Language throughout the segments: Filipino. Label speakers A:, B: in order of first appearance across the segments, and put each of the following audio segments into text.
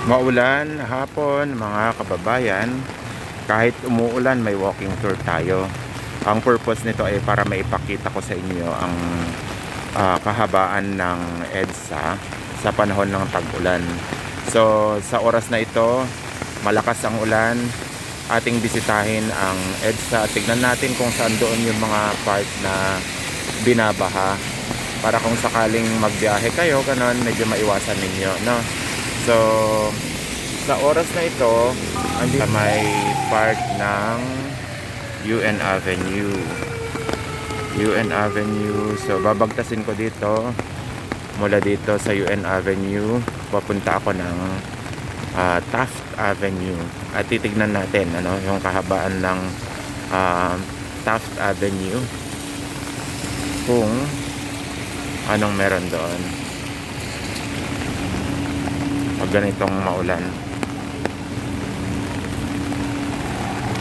A: Maulan, hapon, mga kababayan, kahit umuulan may walking tour tayo. Ang purpose nito ay para maipakita ko sa inyo ang kahabaan ng EDSA sa panahon ng tag-ulan. So sa oras na ito, malakas ang ulan, ating bisitahin ang EDSA at tignan natin kung saan doon yung mga part na binabaha, para kung sakaling magbiyahe kayo, ganon, medyo maiwasan ninyo, no? So sa oras na ito, andito may part ng UN Avenue. UN Avenue. So babagtasin ko dito. Mula dito sa UN Avenue, papunta ako ng Taft Avenue. At titignan natin ano, yung kahabaan ng Taft Avenue, kung anong meron doon pag ganitong maulan.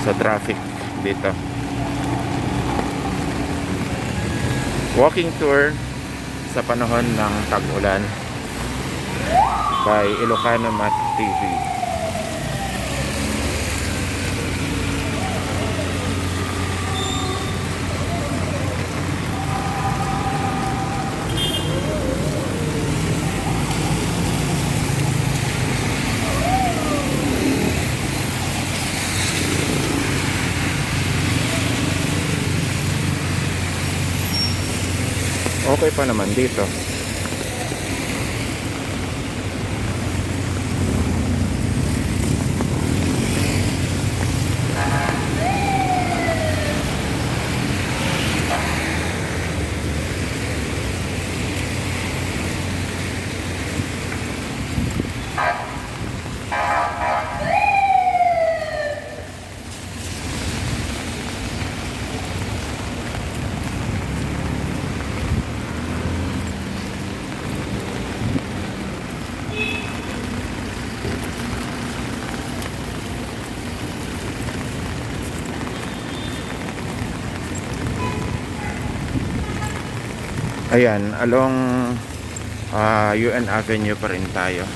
A: So traffic dito. Walking tour sa panahon ng tag-ulan by Ilocano Mat TV. Okay pa naman dito. Ayan, along UN Avenue pa rin tayo.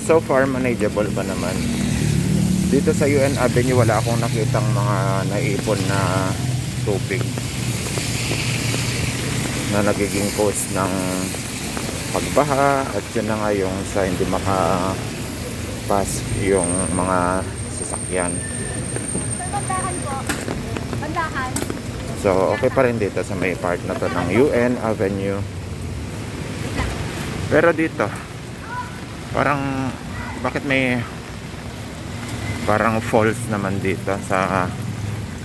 A: So far manageable pa naman. Dito sa UN Avenue wala akong nakitang mga naipon na tubig na nagiging cause ng pagbaha, at yun na nga yung sa hindi makapas yung mga sasakyan.
B: Bandahan po. Bandahan.
A: So okay pa rin dito sa may part na to ng UN Avenue. Pero dito parang bakit may parang falls naman dito sa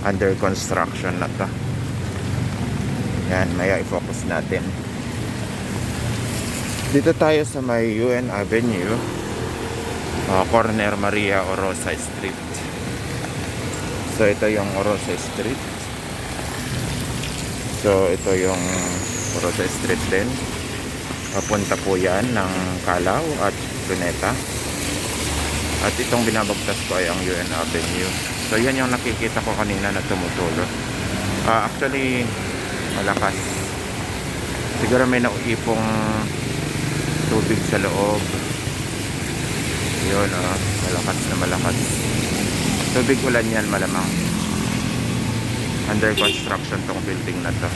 A: under construction na to. Yan, maya i-focus natin. Dito tayo sa may UN Avenue, corner Maria Orosa Street. So ito yung Orosa Street. So ito yung Orosa Street din. Papunta po yan ng Calao at Luneta. At itong binabagtas ko ay ang UN Avenue. So yan yung nakikita ko kanina na tumutulo. Actually malakas. Siguro may nauipong tubig sa loob. Yun, malakas na malakas. Tubig ulan yan malamang. Under construction tong building na to.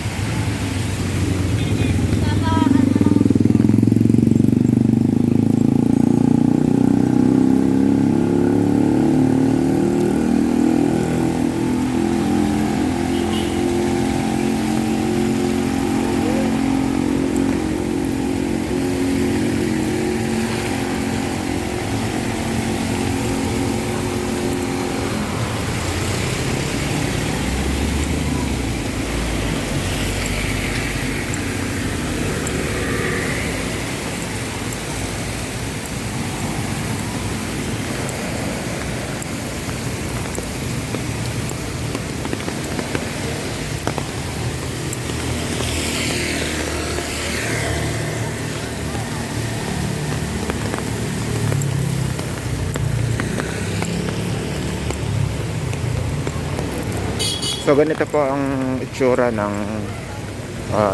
A: So ganito po ang itsura ng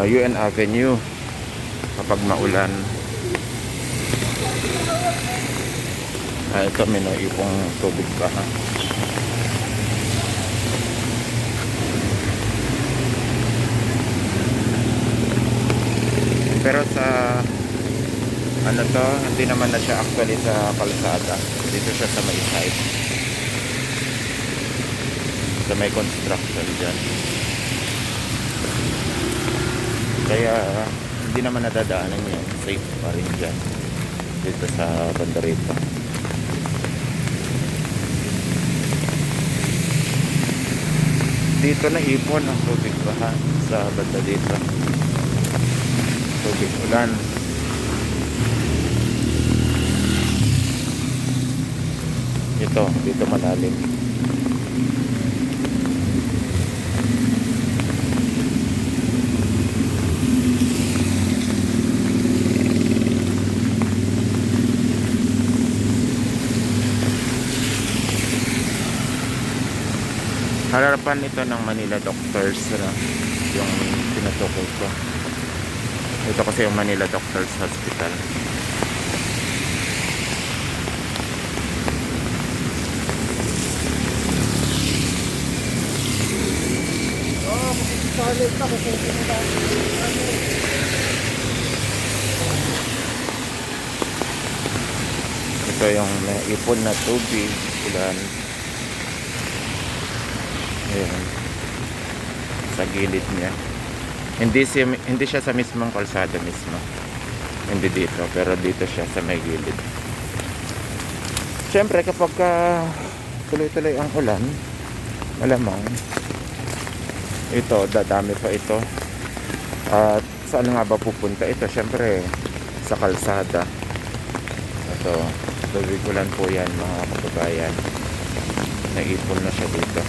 A: UN Avenue kapag maulan. Ito may naipong tubig pa. Pero sa ano to, hindi naman na siya actually sa kalsada. Dito siya sa may side. Sa may construction dyan. Kaya hindi naman nadadaanan yan. Safe pa rin dyan. Dito sa banda rito. Dito na ipon ang tubig baha sa banda dito. Tubig ulan. Ito, dito malalim. Harapan ito ng Manila Doctors yung pinatukoy ko. Ito kasi yung Manila Doctors Hospital. Ito yung ipon na tubig ulan. Ayan. Sa gilid niya. Hindi siya sa mismong kalsada mismo. Hindi dito, pero dito siya sa may gilid. Siyempre kapag tuloy-tuloy ang ulan, malamang ito, dadami pa ito. At saan nga ba pupunta ito? Siyempre sa kalsada. Ito, tubig ulan po yan mga kababayan. Naipon na siya dito.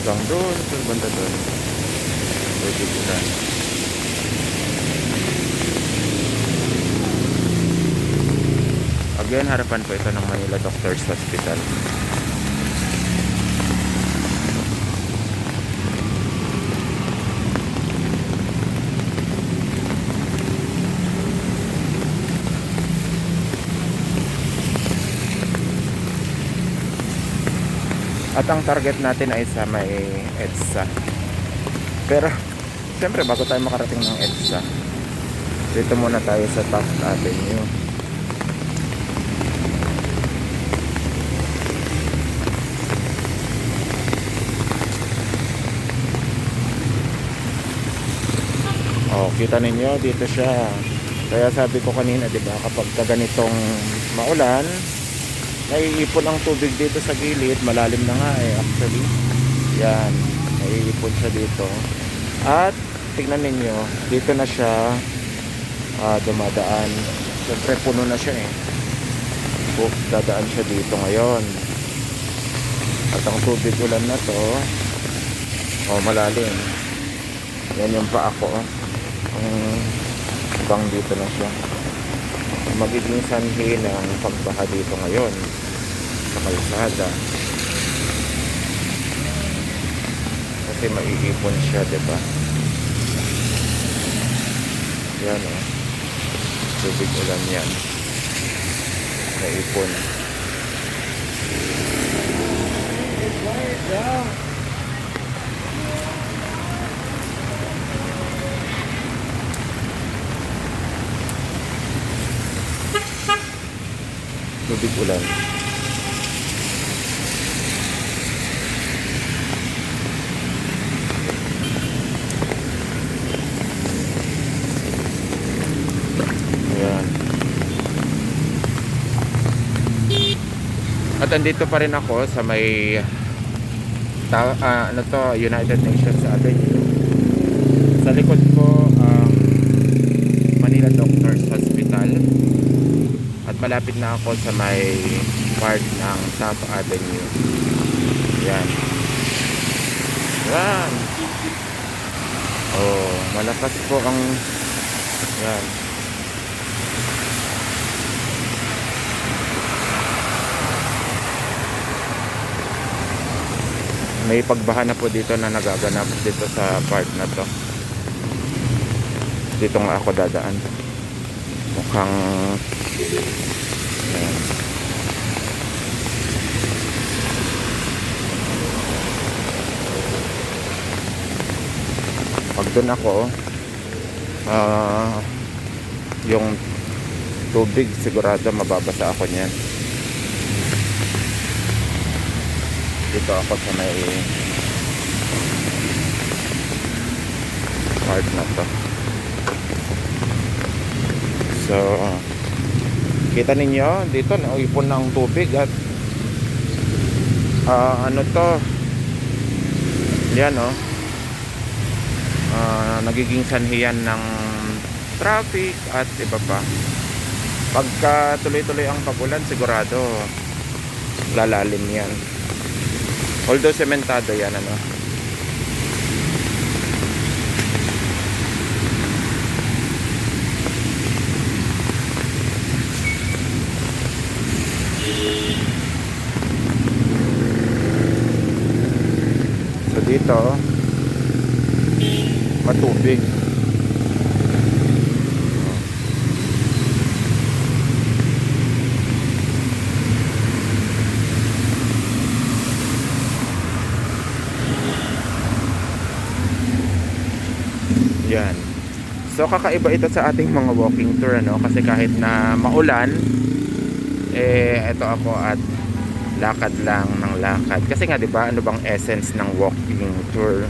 A: Hanggang doon, sa banda doon. Tubig ulan. Again, harapan po ito ng Manila Doctors Hospital. At ang target natin ay sa may EDSA. Pero, siyempre, bago tayo makarating ng EDSA, dito muna tayo sa Taft Avenue. Oh, kita ninyo, dito siya. Kaya sabi ko kanina, 'di ba, kapag ganitong maulan, naiipon ang tubig dito sa gilid, malalim na nga actually. Yan, naiipon siya dito. At tingnan ninyo, dito na siya dumadaan. Siyempre puno na siya dadaan siya dito ngayon. At ang tubig ulan na to, malalim. Yan yung paa ko. Hanggang dito na siya. Magiging sanhi ng pagbaha dito ngayon sa kalsada. kasi maiipon siya, di ba? Yan oh. Tubig ulan yan. Naipon. Tubig ulan. Ayan. At andito pa rin ako sa may ano to, United Nations Avenue. Sa likod ko ang Manila Doctors Hospital. At malapit na ako sa may part ng South Avenue. Yan. Yan. Oh, malakas po ang yan. May pagbaha na po dito na nagaganap dito sa part na to. Dito nga ako dadaan. Mukhang ayan. Pag doon ako yung tubig sigurado mababasa ako niyan. Dito ako sa may part na to. So kita ninyo dito naipon ng tubig at ano to yan oh, nagiging sanhiyan ng traffic at iba pa. Pagka tuloy-tuloy ang pagulan sigurado lalalim yan, although sementado yan ano. So dito matubig. Yan. So kakaiba ito sa ating mga walking tour ano, kasi kahit na maulan ito ako at lakad lang ng lakad. Kasi nga 'di ba, ano bang essence ng walking tour?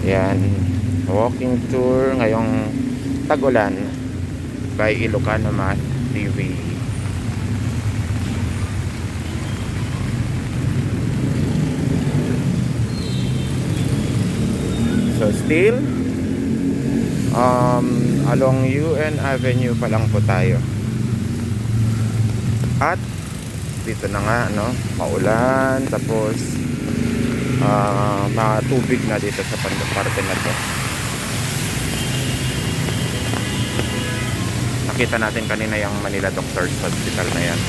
A: Yan. Walking tour ngayong tag-ulan by Ilocano Math TV. So still along UN Avenue pa lang po tayo. At dito na nga no, maulan tapos matubig na dito sa parte na to. Nakita natin kanina yung Manila Doctors Hospital na yan.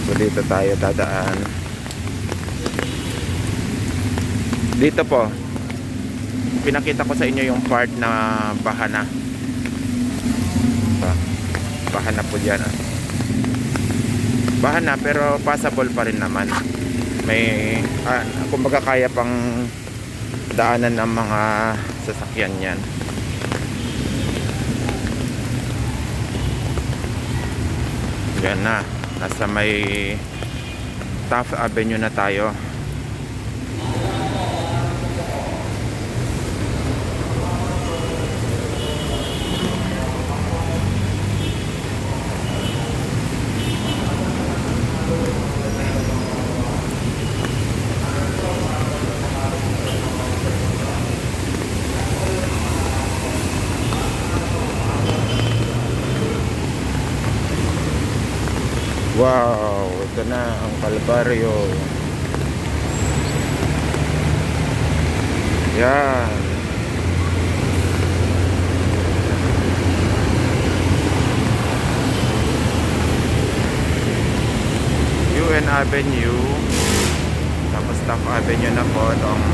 A: So dito tayo dadaan. Dito po pinakita ko sa inyo yung part na baha na. Baha na po dyan baha na pero passable pa rin naman. May kumbaga kaya pang daanan ng mga sasakyan yan. Yan na, nasa may Taft Avenue na tayo. Wow, ito na ang Kalbaryo. Yan. Avenue. Tapos Taft Avenue na po itong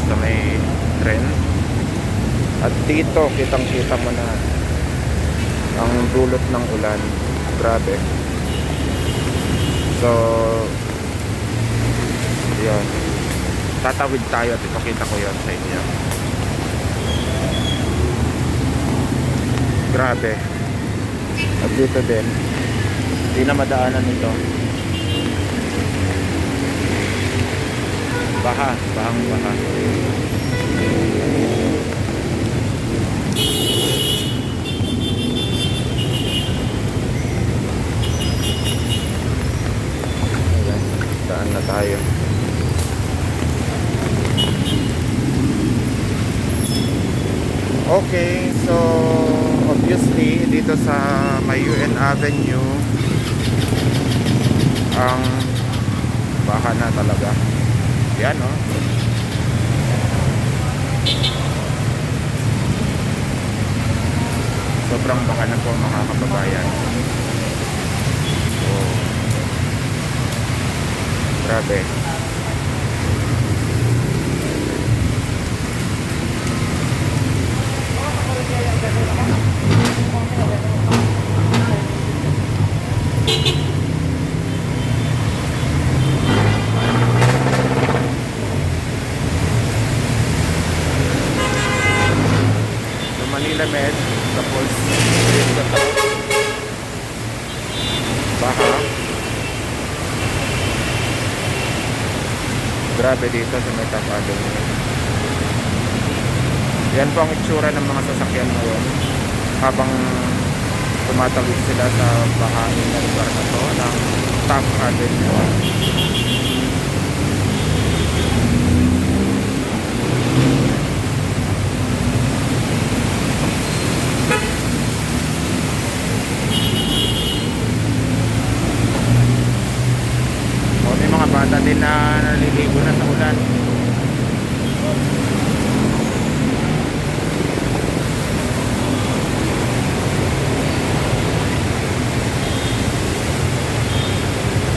A: sa may tren. At dito kitang kita mo na ang dulot ng ulan. Grabe. So yun, tatawid tayo at ipakita ko yun sa inyo. Grabe. At dito din hindi na madaanan ito. Bahang baha. Ayan, daan na tayo. Okay, so obviously dito sa may UN Avenue ang baka na talaga. Yan, oh. Sobrang baka na po mga kababayan. Oh. Grabe. Manila Med, tapos dito to baha. Grabe dito sa may Taft Avenue. Yan po ang itsura ng mga sasakyan ngayon habang tumatawid sila sa bahain na lugar na to ng Taft Avenue. May mga bata din na naliligo na sa ulan.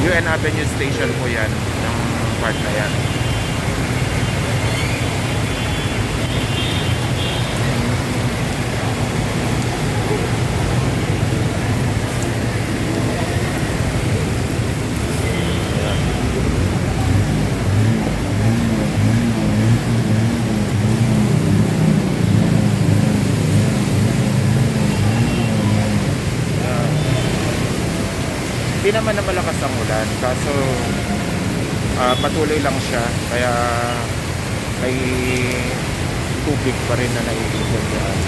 A: UN Avenue Station po yan, ng part na yan. Hindi naman na malakas ang ulan, kaso patuloy lang siya, kaya may tubig pa rin na naiipon yan.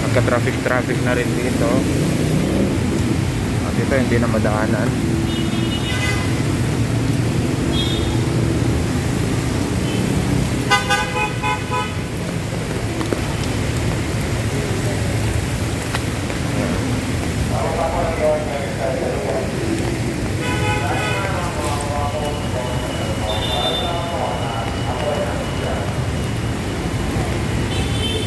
A: Magka-traffic na rin dito. At ito hindi na madaanan.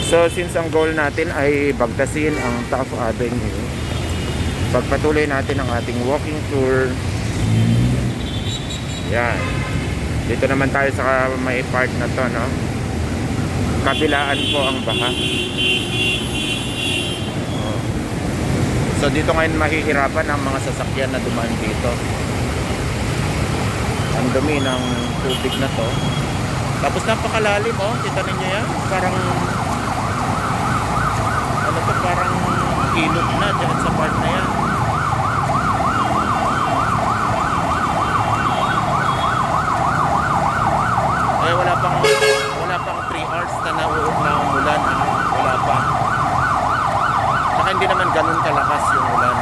A: So since ang goal natin ay bagtasin ang Taft Avenue, pagpatuloy natin ang ating walking tour. Yan. Dito naman tayo sa may part na to, no? Kabilaan po ang baha. So dito ngayon mahihirapan ang mga sasakyan na dumaan dito. Ang dumi ng tubig na to. Tapos napakalalim, oh. Kita ninyo yan. Parang parang ilog na dyan sa part na yan. Eh wala pang 3 hours na umulan, ano? Wala pa. Saka hindi naman ganun kalakas yung ulan.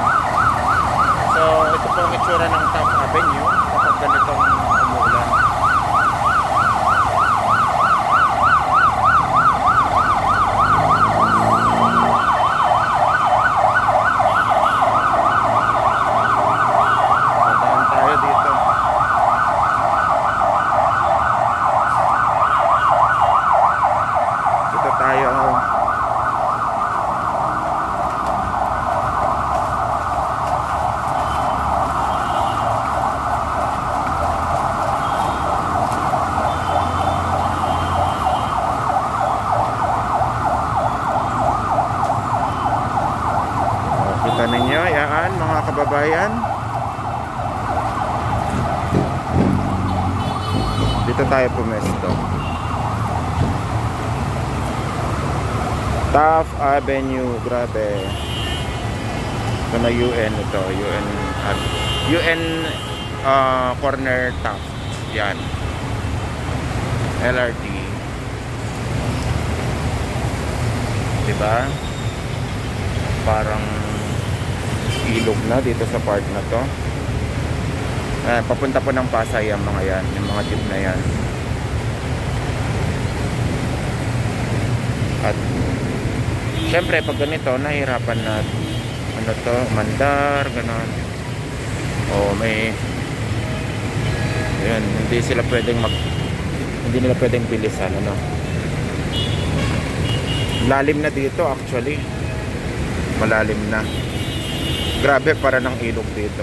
A: So ito po ang itsura ng Taft Avenue kapag ganitong umuulan. Kita ninyo, yan mga kababayan. Dito tayo pumesto. Taft Avenue, grabe. Ito na UN ito, UN corner Taft. Yan. LRT. Diba? Parang ilog na dito sa part na to. Papunta po ng Pasay ang mga yan, yung mga jeep na yan. At syempre pag ganito nahihirapan na ano to, mandar, ganon. O may yan, hindi nila pwedeng bilisan, ano. Lalim na dito actually. Malalim na. Grabe, para ng ilog dito.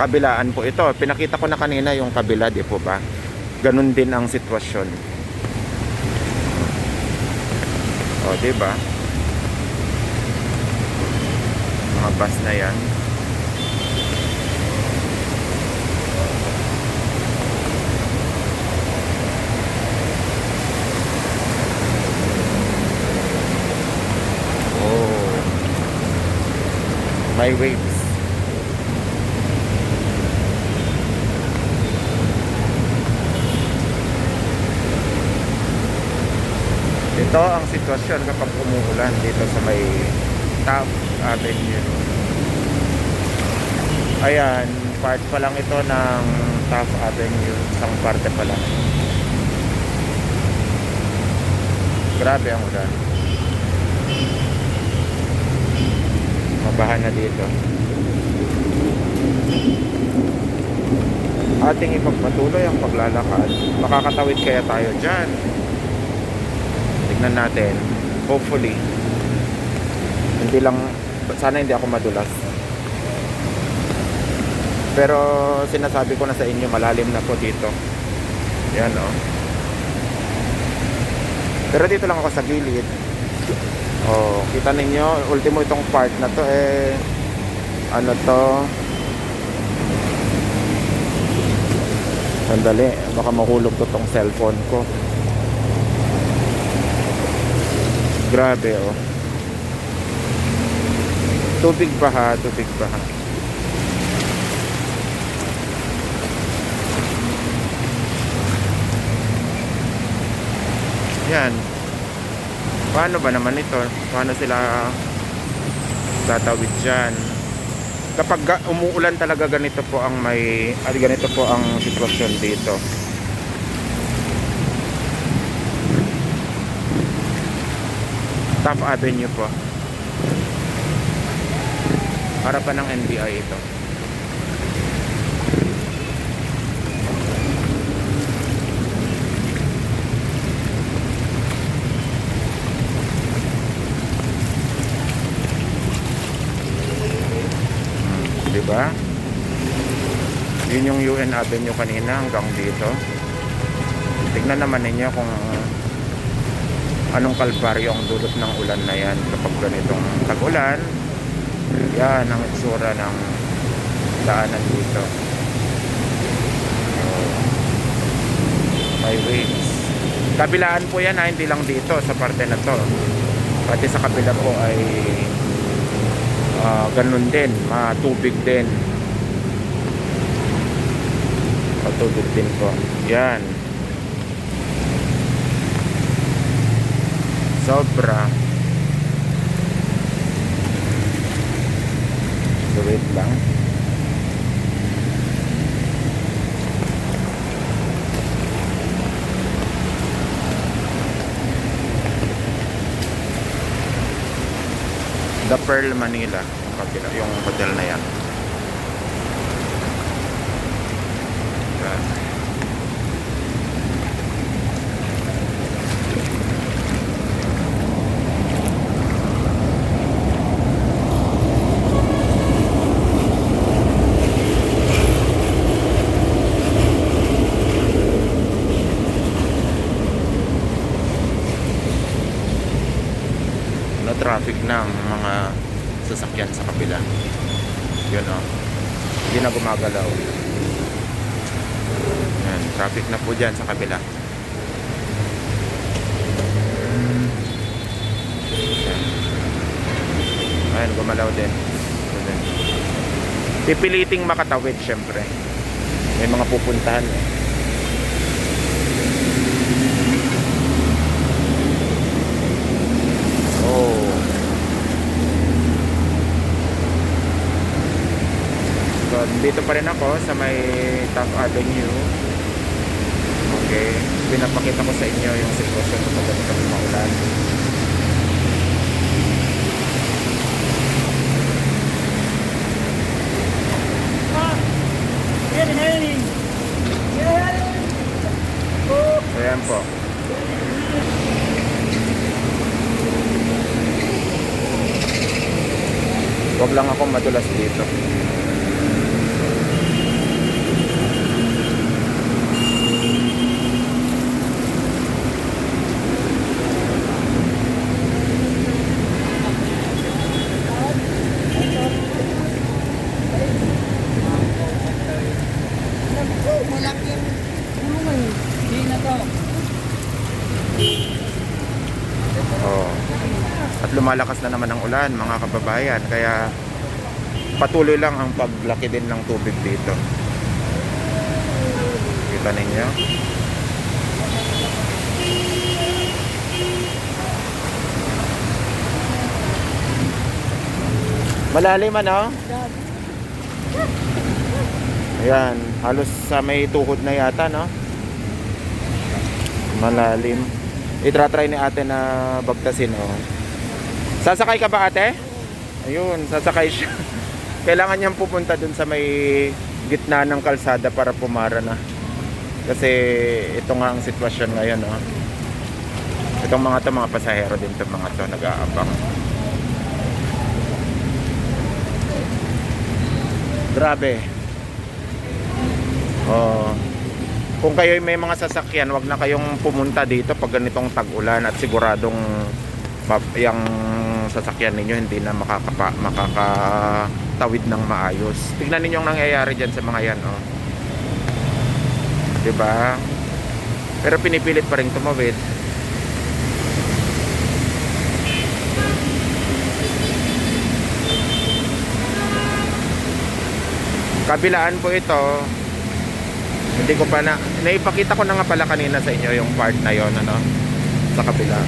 A: Kabilaan po ito. Pinakita ko na kanina yung kabila, di po ba? Ganun din ang sitwasyon. O, di ba? Mga bus na yan. Oh. May waves. Ito ang sitwasyon kapag umuulan dito sa may Taft Avenue. Ayan, part pa lang ito ng Taft Avenue, isang parte pa lang. Grabe ang ulan. Mabahan na dito. Ating ipagpatuloy ang paglalakad. Makakatawid kaya tayo dyan? Tignan natin. Hopefully hindi lang, sana hindi ako madulas. Pero sinasabi ko na sa inyo, malalim na po dito. Yan, oh. Pero dito lang ako sa gilid. Oh, kita ninyo, ultimo itong part na to, ano to, sandali, baka mahulog to tong cellphone ko. Grabe, oh. Tubig baha, tubig baha. Yan. Paano ba naman ito? Paano sila tatawid dyan? Kapag umuulan talaga, ganito po ang ganito po ang sitwasyon dito. Taft Avenue po. Harapan ng NBI ito. Diba? Yun yung UN Avenue kanina hanggang dito. Tignan naman ninyo kung anong kalbaryo ang dulot ng ulan na yan kapag ganitong tag-ulan. Yan ang itsura ng daanan dito. May waves. Kabilaan po yan, hindi lang dito sa parte na to. Pati sa kabila po ay ganun din, matubig din. Matubig din po. Yan. Sobra. So wait lang. The Pearl Manila, yung hotel na yan. Yan. traffic ng mga sasakyan sa kabila. Yun o. Hindi na gumagalaw. Yan, traffic na po dyan sa kabila. Yan. Ayan, gumalaw din. Ito din. Pipiliting makatawid syempre. May mga pupuntahan eh. Oh. So, dito pa rin ako sa may Taft Avenue. Okay. Pinapakita ko sa inyo yung sitwasyon kapag ganito maulan. Ayan po. Huwag lang akong madulas dito.
B: Malaking gulungan. Hindi na to.
A: Oh. At lumalakas na naman ang ulan, mga kababayan, kaya patuloy lang ang paglaki din ng tubig dito. Kita ninyo? Malalim ano? Ayan, halos sa may tuhod na yata, no? Malalim. Itra-try ni ate na bagtasin, oh. Sasakay ka ba, ate? Ayun, sasakay siya. Kailangan niyang pupunta dun sa may gitna ng kalsada para pumara na. Kasi ito nga ang sitwasyon ngayon, oh. Itong mga pasahero din itong mga to, nag-aabang. Grabe. Oh. Kung kayo may mga sasakyan, wag na kayong pumunta dito pag ganitong tag-ulan at siguradong yung sasakyan ninyo hindi na makakatawid ng maayos. Tingnan niyo yung nangyayari diyan sa mga yan, oh. 'Di ba? Pero pinipilit pa ring tumawid. Kabilaan po ito. Hindi ko pa naipakita ko na nga pala kanina sa inyo yung part na yon, ano, sa kabila.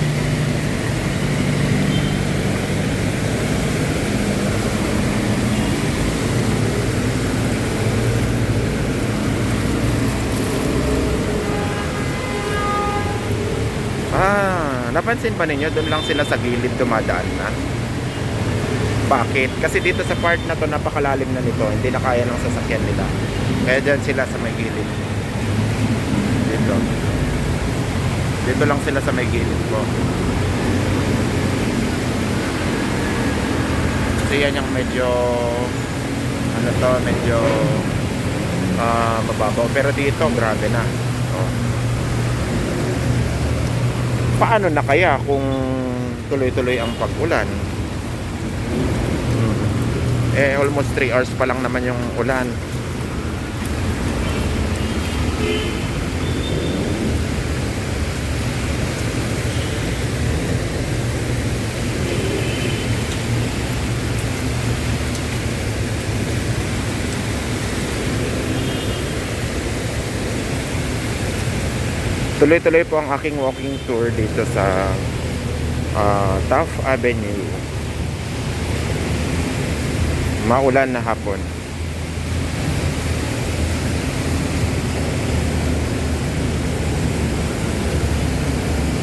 A: Napansin pa ninyo, doon lang sila sa gilid dumadaan na. Bakit? Kasi dito sa part na to napakalalim na nito, hindi na kaya ng sasakyan nila. Kaya dyan sila sa may gilid. Dito lang sila sa may gilid po. Kasi yan yung medyo medyo mababaw. Pero dito grabe na. Oh. Paano na kaya kung tuloy-tuloy ang pag-ulan? Almost 3 hours pa lang naman yung ulan. Tuloy-tuloy po ang aking walking tour dito sa Taft Avenue. Maulan na hapon.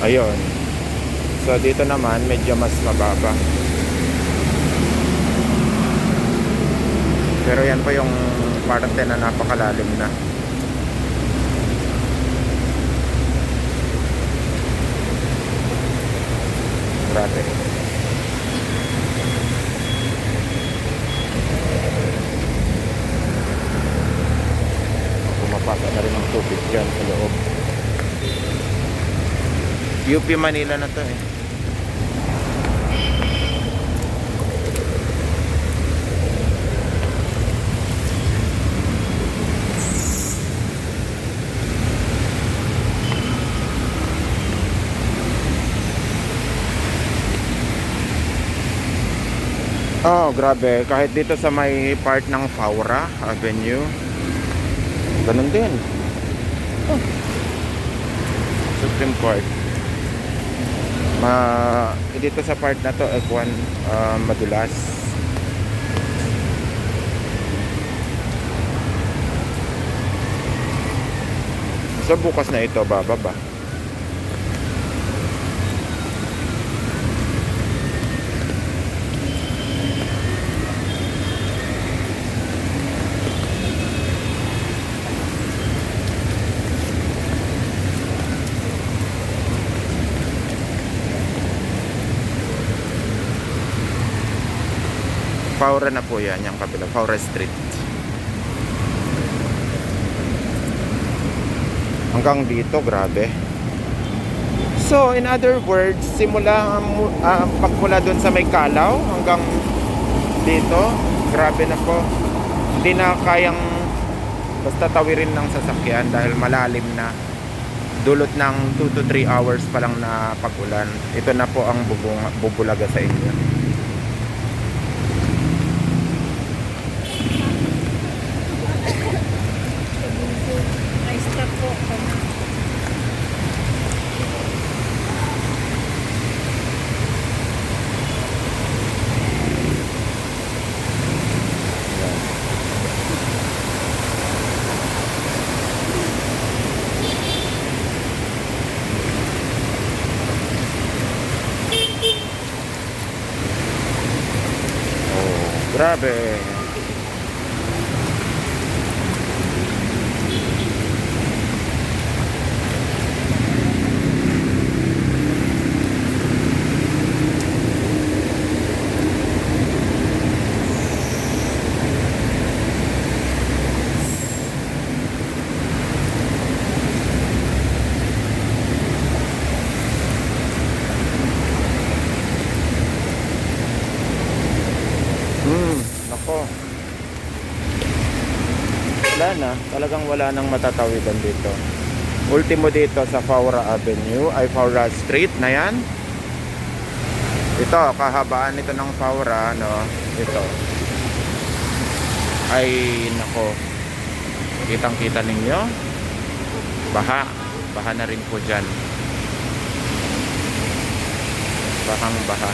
A: Ayun. So dito naman medyo mas mababa. Pero yan po yung parte na napakalalim na. Grabe. Pumapasa na rin ang tubig dyan sa loob. UP Manila na to eh. Oh, grabe. Kahit dito sa may part ng Faura Avenue, ganun din. Oh, Supreme Court. Dito sa part na to, F1, madulas. So bukas na ito, bababa. Faura na po yan, yung kabila, Faura Street. Hanggang dito, grabe. So, in other words, pagmula doon sa may Kalaw hanggang dito, grabe na po. Hindi na kayang basta tawirin ng sasakyan dahil malalim na. Dulot ng 2 to 3 hours pa lang na pag-ulan. Ito na po ang bubulaga sa inyo.
B: Na-stop po.
A: Oh, grabe. Nako. Wala na, talagang wala nang matatawidan dito. Ultimo dito sa Faura Avenue, ay Faura Street na yan. Ito, kahabaan nito ng Faura, no? Ito. Ay, nako. Kitang-kita ninyo. Baha. Baha na rin po dyan. Bahang baha.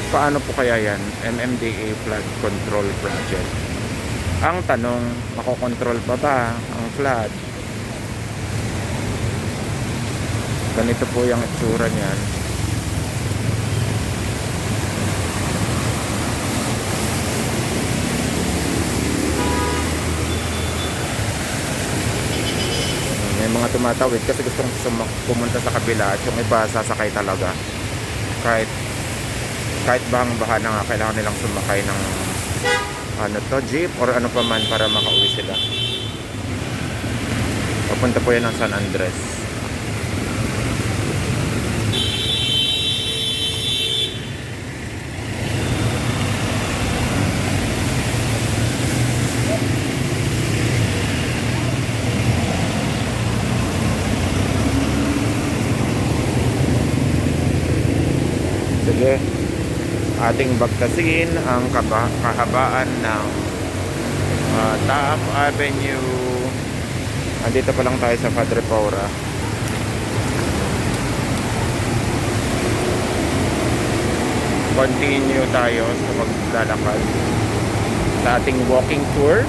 A: Paano po kaya yan? MMDA Flood Control Project. Ang tanong, makokontrol pa ba ang flood? Ganito po yung itsura niyan. May mga tumatawid kasi gustong pumunta sa kabila at yung iba sasakay talaga. Kahit bahang baha na nga, kailangan nilang sumakay ng jeep or ano pa man para makauwi sila. Papunta po yan ng San Andres. Sige, ating bagtasin ang kahabaan ng Taap Avenue. Andito pa lang tayo sa Padre Paura. Continue tayo sa paglalakad sa ating walking tour,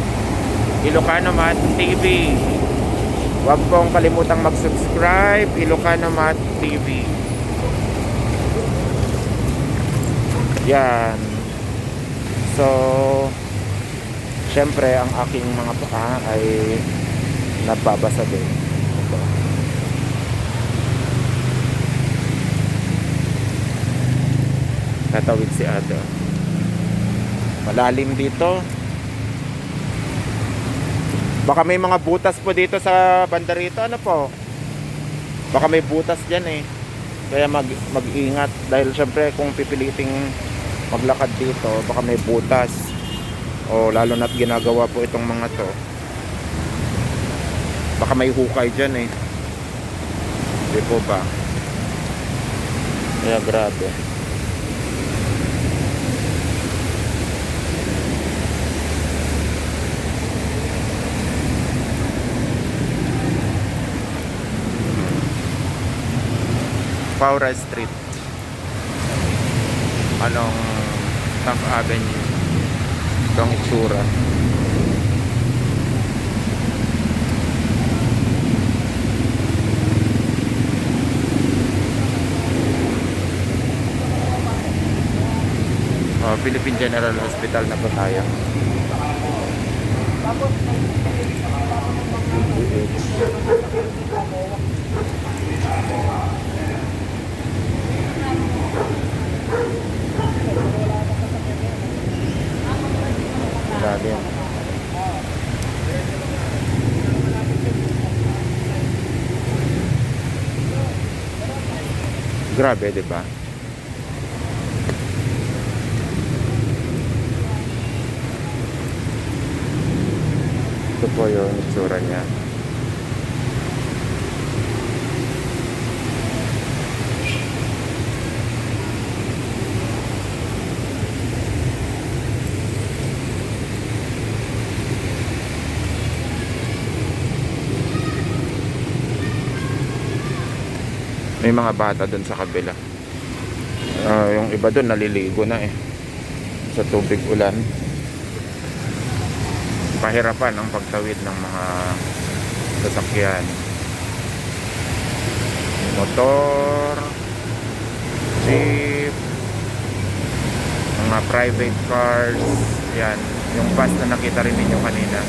A: Ilocano Mat TV. Huwag pong kalimutang mag-subscribe, Ilocano Mat TV. Yan. So, syempre ang aking mga paa ay nagbabasa din. Ito. Tatawid si Ada. Malalim dito. Baka may mga butas po dito sa banda rito. Ano po? Baka may butas dyan eh. Kaya mag-ingat. Dahil syempre kung pipiliting maglakad dito, baka may butas. O lalo na't ginagawa po itong mga to. Baka may hukay dyan eh. Di po ba? Kaya grabe. Paura Street. Anong Taft Avenue? Itong itsura. Philippine General Hospital na po tayo. Grabe. Grabe, di ba? Ito po yung itsura niya. May mga bata doon sa kabila. Yung iba doon naliligo na eh. Sa tubig ulan. Pahirapan ang pagtawid ng mga sasakyan. Motor, jeep, mga private cars. Yan. Yung bus na nakita rin ninyo kanina.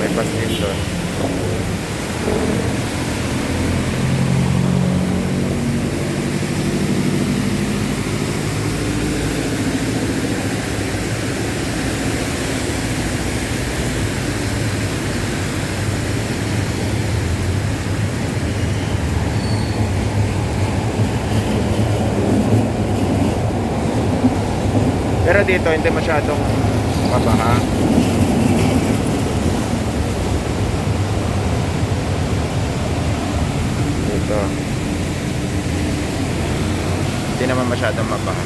A: May bus din doon. Pero dito hindi masyadong mabaha. Dito hindi naman masyadong mabaha.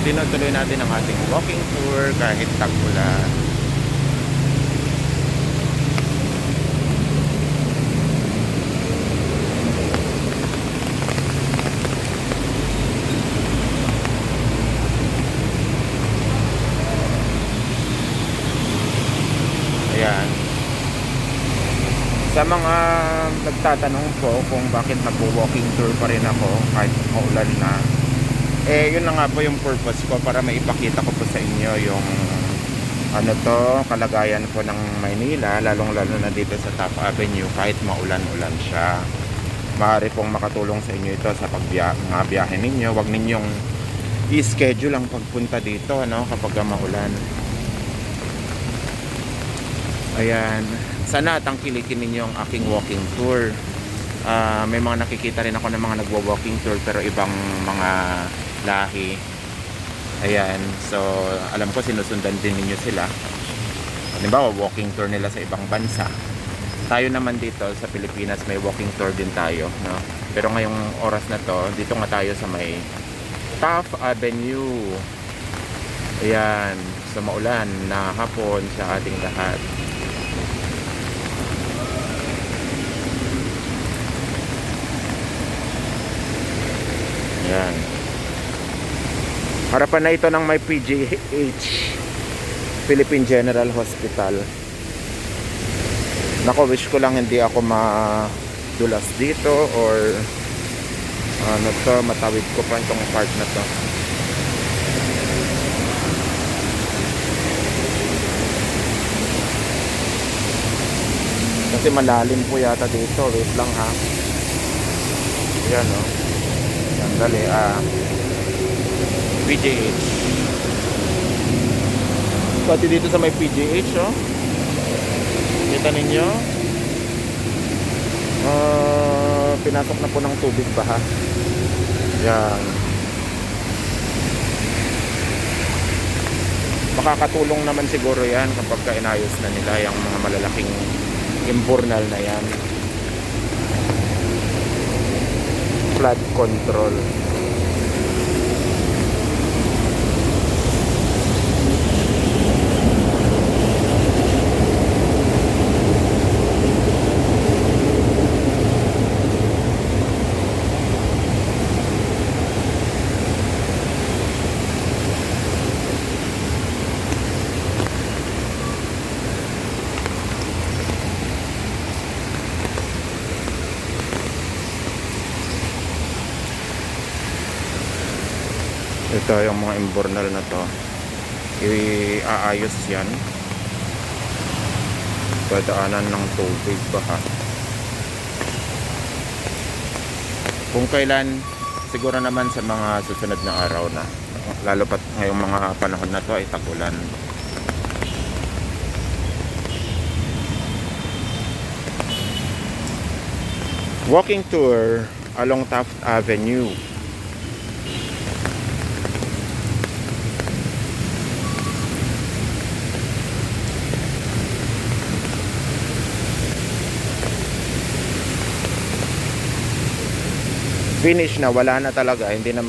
A: Tinutuloy natin ang ating walking tour kahit tag-ulan. Ayan. Sa mga nagtatanong po kung bakit nagwo-walking tour pa rin ako kahit maulan na, yun na nga po yung purpose ko, para maipakita ko po sa inyo yung kalagayan po ng Maynila, lalong-lalo na dito sa Taft Avenue kahit maulan-ulan siya. Maaari pong makatulong sa inyo ito sa mga biyahe ninyo. Huwag ninyong i-schedule ang pagpunta dito kapag maulan. Ayan, sana tangkilikin ninyo ang aking walking tour. May mga nakikita rin ako ng mga nagwo-walking tour pero ibang mga lahi. Ayan, so alam ko sinusundan din ninyo sila. Halimbawa, walking tour nila sa ibang bansa. Tayo naman dito sa Pilipinas may walking tour din tayo, no? Pero ngayong oras na to, dito nga tayo sa may Taft Avenue. Ayan, sa maulan na hapon sa ating lahat. Ayan. Harapan na ito ng may PGH, Philippine General Hospital. Nako, wish ko lang hindi ako madulas dito or matawid ko pa itong part na to. Kasi malalim po yata dito. Wait lang ha. Ayan o. Sandali PGH. Pati dito sa may PGH kita ninyo pinasok na po ng tubig baha. Yan. makakatulong naman siguro yan kapag inayos na nila yung mga malalaking imburnal na yan. Flood control. Ito yung mga imburnal na to, iaayos yan, dadaanan ng tubig baha kung kailan. Siguro naman sa mga susunod na araw na, lalo pat ngayong mga panahon na to ay tag-ulan. Walking tour along Taft Avenue. Finish na, wala na talaga, hindi na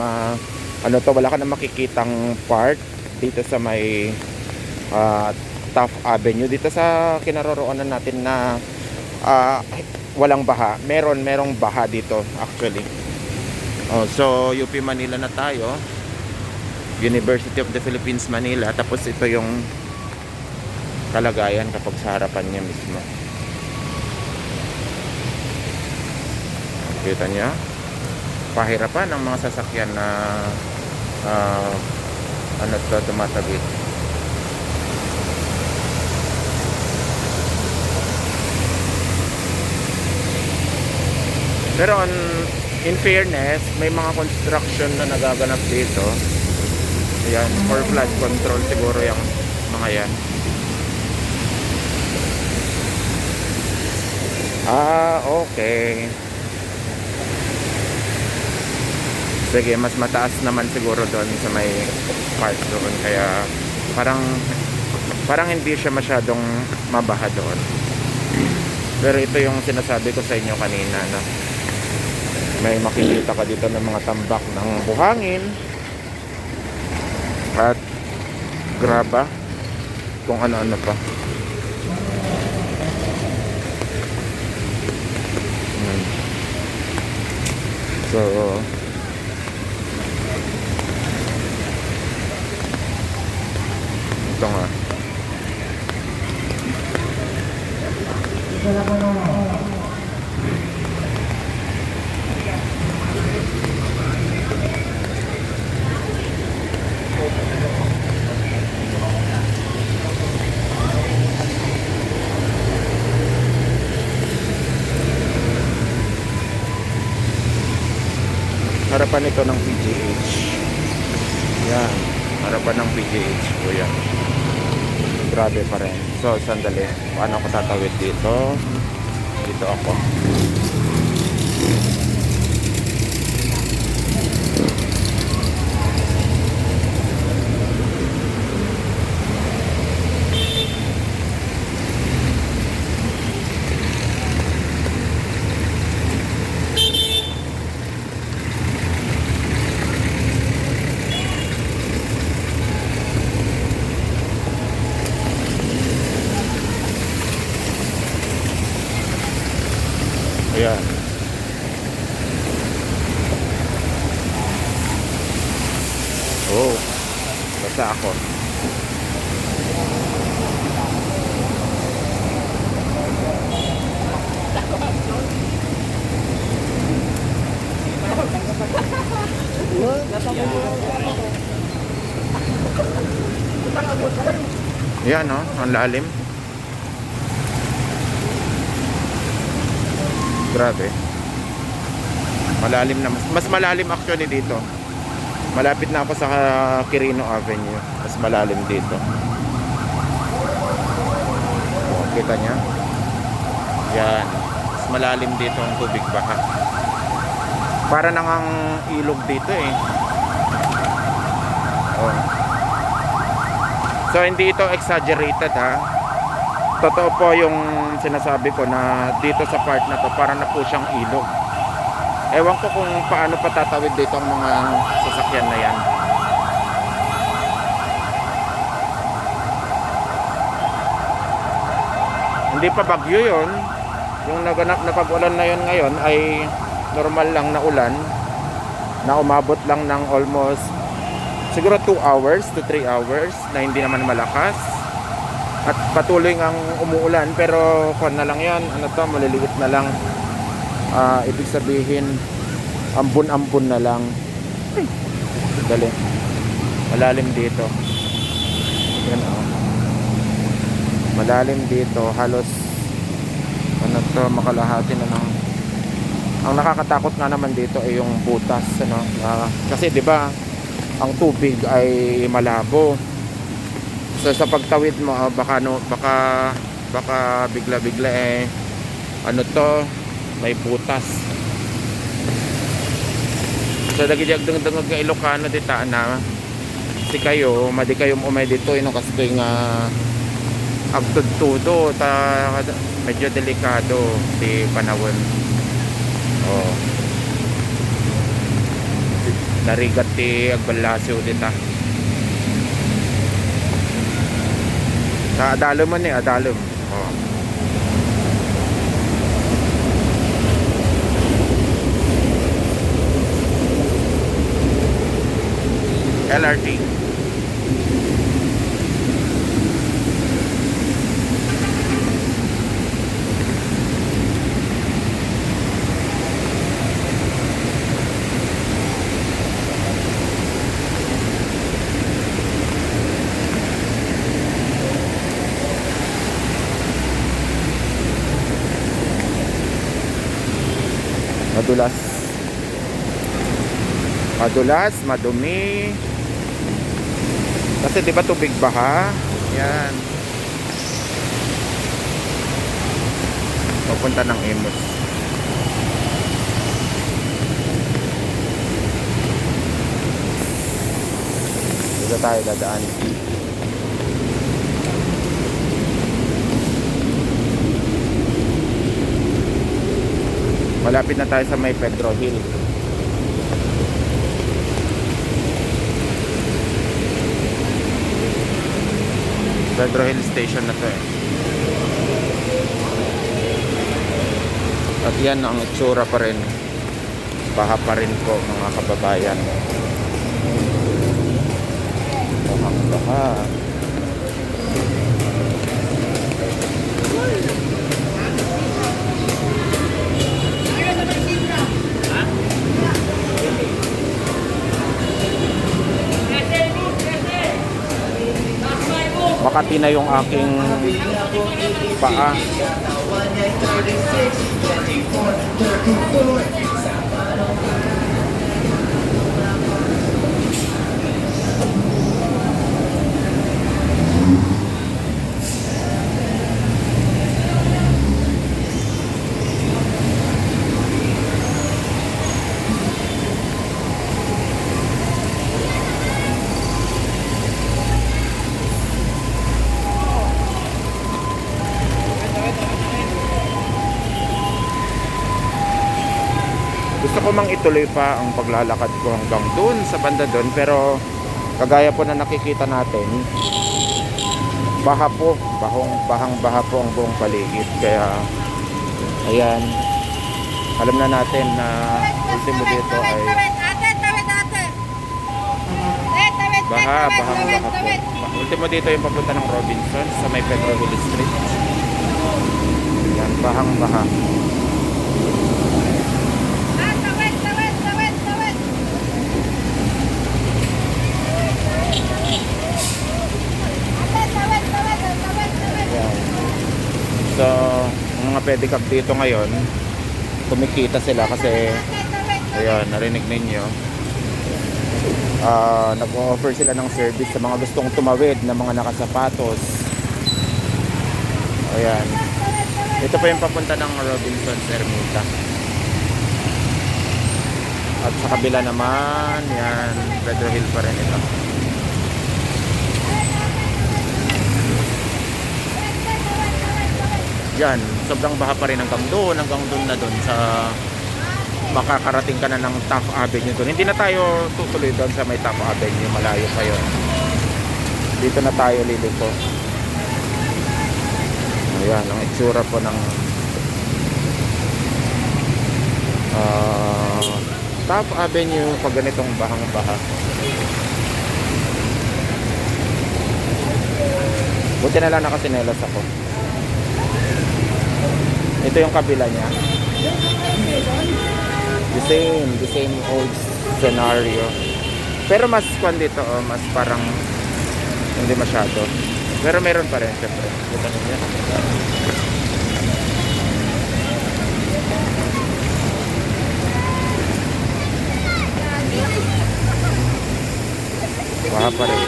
A: ano to, wala ka na makikitang part dito sa may Taft Avenue, dito sa kinaroroonan natin na walang baha. Merong baha dito actually. So UP Manila na tayo, University of the Philippines Manila, tapos ito yung kalagayan kapag sa harapan niya mismo. Kita niya, pahirapan ng mga sasakyan na ano to, tumatawid. Pero in fairness, may mga construction na nagaganap dito. Ayan, for flood control siguro yung mga yan. Okay. Sige, mas mataas naman siguro doon sa may part doon, kaya parang hindi siya masyadong mabaha doon. Pero ito yung sinasabi ko sa inyo kanina, no? May makikita ka dito ng mga tambak ng buhangin at graba, kung ano-ano pa. So ito nga, harapan ito ng PGH. Yan, harapan ng PGH po yan. Grabe pa rin. So sandali, paano ako tatawid dito? Dito ako. Ayan. Oh, basta ako. Yan, no? Ang lalim. Grabe. Malalim na. Mas malalim actually dito. Malapit na ako sa Quirino Avenue. Mas malalim dito. Oh, kita niya? Yan. Mas malalim dito ang tubig baha. Para nang ang ilog dito eh. Oh. So hindi ito exaggerated ha. Totoo po yung sinasabi ko na dito sa part na to para na po siyang ilog. Ewan ko kung paano patatawid dito ang mga sasakyan na yan. Hindi pa bagyo yon. Yung naganap na pag-ulan na yon ngayon ay normal lang na ulan na umabot lang ng almost siguro 2 hours to 3 hours na hindi naman malakas. At patuloy ngang umuulan pero kon na lang yan. Ano to, maliliit na lang. Ibig sabihin ambon-ambon na lang. Ay, dali. Malalim dito. Yan malalim dito, halos ano to, makalahati na lang. Ang nakakatakot nga naman dito ay yung butas, ano, kasi 'di ba ang tubig ay malabo. So sa pagtawid mo baka bigla-bigla ano to, may butas. So dagijag dungdungog nga Ilocano dita na si kayo madi kayo umay dito ino kasi nga agtud-tudo ta medyo delikado di panahon. Oh. Narigat ti agbalasyo dita. Sa adalom man ni adalom. Oh. LRT. Madulas, madumi. Kasi 'di ba tubig baha? Yan. Papunta ng Imus. Dito tayo dadaan. Malapit na tayo sa may Pedro Hill. Pedro Hill Station na to At yan ang itsura pa rin. Baha pa rin po mga kababayan. Bahang baha. Makati na yung aking paa. Gusto ko mang ituloy pa ang paglalakad ko hanggang dun sa banda dun, pero kagaya po na nakikita natin, baha po, bahang baha po ang buong paligid. Kaya ayan, alam na natin na ultimo dito ay baha po. Ultimo dito yung papunta ng Robinson sa may Pedro Hill Street. Yan, bahang baha. So, ang mga pedicab dito ngayon, kumikita sila kasi ayan, narinig ninyo. Nag-offer sila ng service sa mga gustong tumawid na mga nakasapatos. Ayan. Ito pa yung papunta ng Robinson's Ermita. At sa kabila naman, yan, Pedro Hill pa rin ito. Yan, sobrang baha pa rin hanggang doon na doon sa makakarating ka na ng Taft Avenue doon. Hindi na tayo tutuloy doon sa may Taft Avenue, malayo pa yun. Dito na tayo liliko. Ayan, ang itsura po ng Taft Avenue pag ganitong bahang-baha. Buti na lang nakasinelas ako. Ito yung kabila niya. The same old scenario. Pero mas kwan dito, mas parang hindi masyado. Pero meron pa rin, syempre. Kita niyo. Baha pa rin.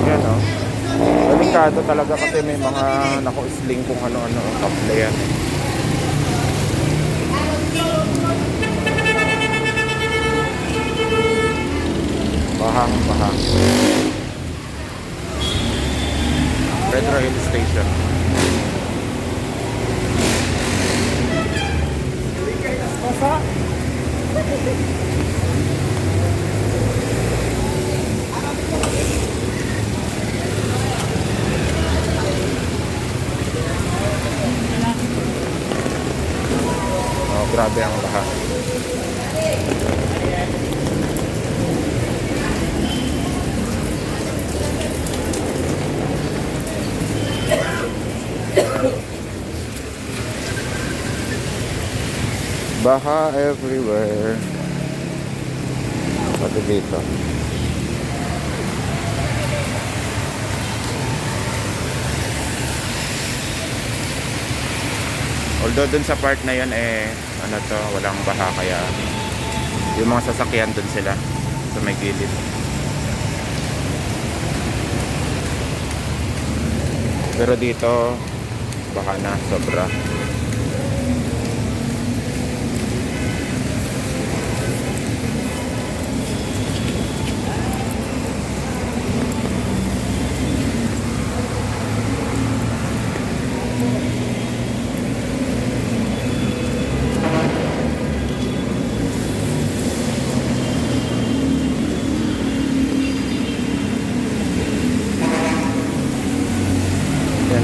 A: Yan o. Delikado talaga kasi may mga nako-sling kung ano-ano. Kaple yan. Bahang-bahang. Pedro Hill Station. Oh, grabe ang baha. Baha everywhere. Pati dito. Although dun sa part na yun ano to, walang baha kaya yung mga sasakyan dun sila sa may gilid. Pero dito baka na sobra. Yan.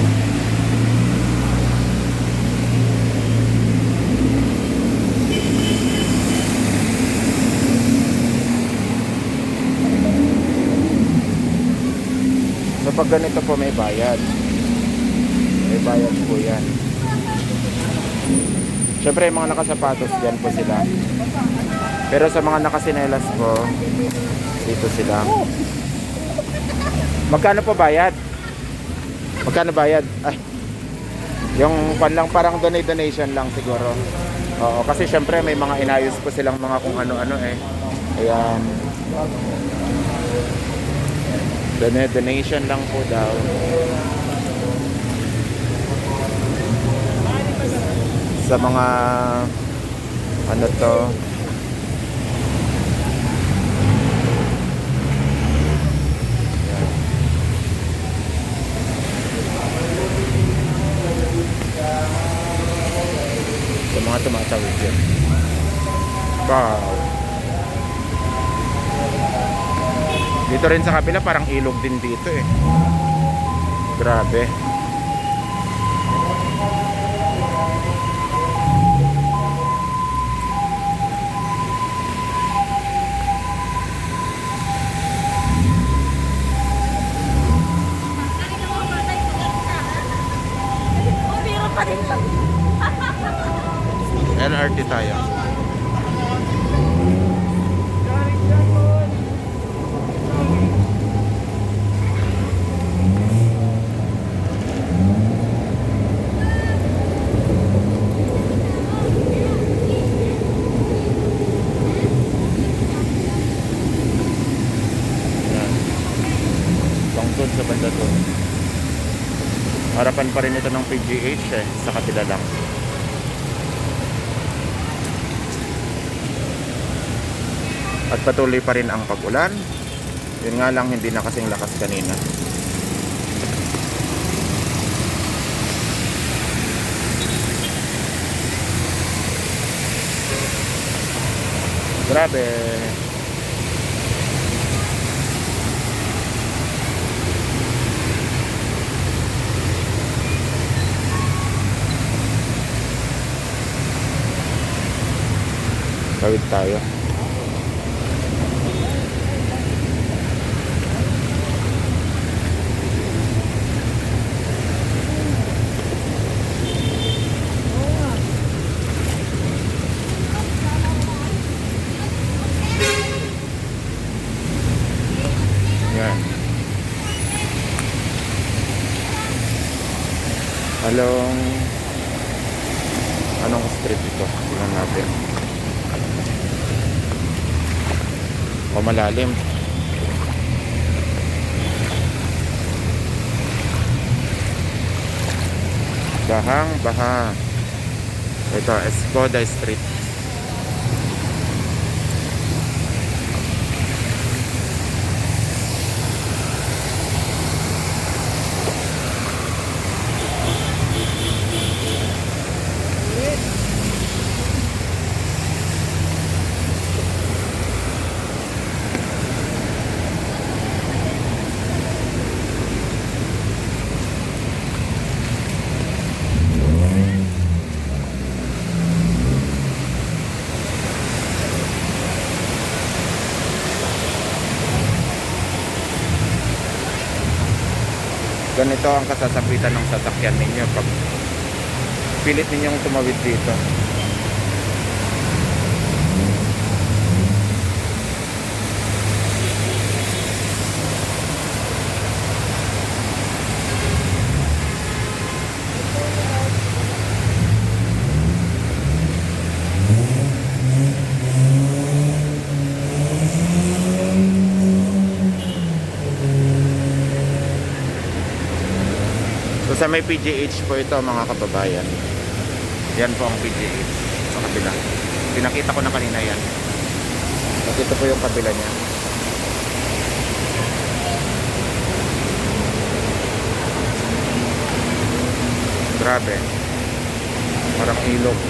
A: So pag ganito po may bayad. May bayad po yan. Siyempre yung mga nakasapatos dyan po sila. Pero sa mga nakasinelas po, dito sila. Magkano po bayad? Magkano bayad? Ay, yung pan lang parang donation lang siguro. Oo, kasi syempre may mga inayos po silang mga kung ano-ano Ayan. Donation lang po daw. Sa mga ano to. Ayan. Sa mga tumatawid yan. Wow. Dito rin sa kabila parang ilog din dito Grabe. LRT tayo. doon sa banda doon. Harapan pa rin ito ng PGH eh, sa kabila lang. At patuloy pa rin ang pag-ulan. Yun nga lang, hindi na kasing lakas kanina. Grabe. Tawid tayo. Yan. Anong street ito? Tingnan natin. O malalim. Bahang baha. Ito, Escoda Street. Ganito ang kasasapitan ng sasakyan ninyo pag pilit ninyong tumawid dito. So sa may PGH po ito mga kababayan. Yan po ang PGH sa kabila. Pinakita ko na kanina yan. At ito po yung kabila niya. Grabe. Parang ilog.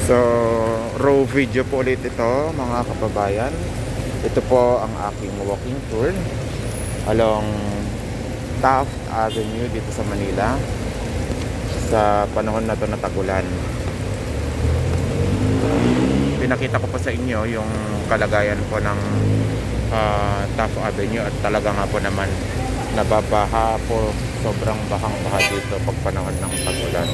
A: So, raw video po ulit ito mga kababayan. Ito po ang aking walking tour along Taft Avenue dito sa Manila sa panahon na to na tag-ulan. Pinakita ko pa sa inyo yung kalagayan po ng Taft Avenue at talaga nga po naman nababaha po, sobrang bahang baha dito pag panahon ng tag-ulan.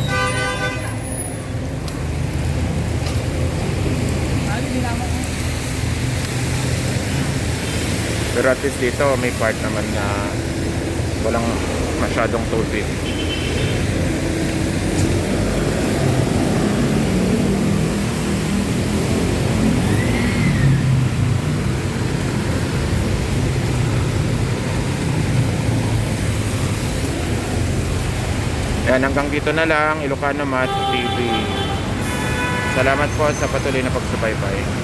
A: Pero at least dito may part naman na walang masyadong tubig. Yan, hanggang dito na lang, Ilocano Mat TV. Salamat po sa patuloy na pagsubaybay.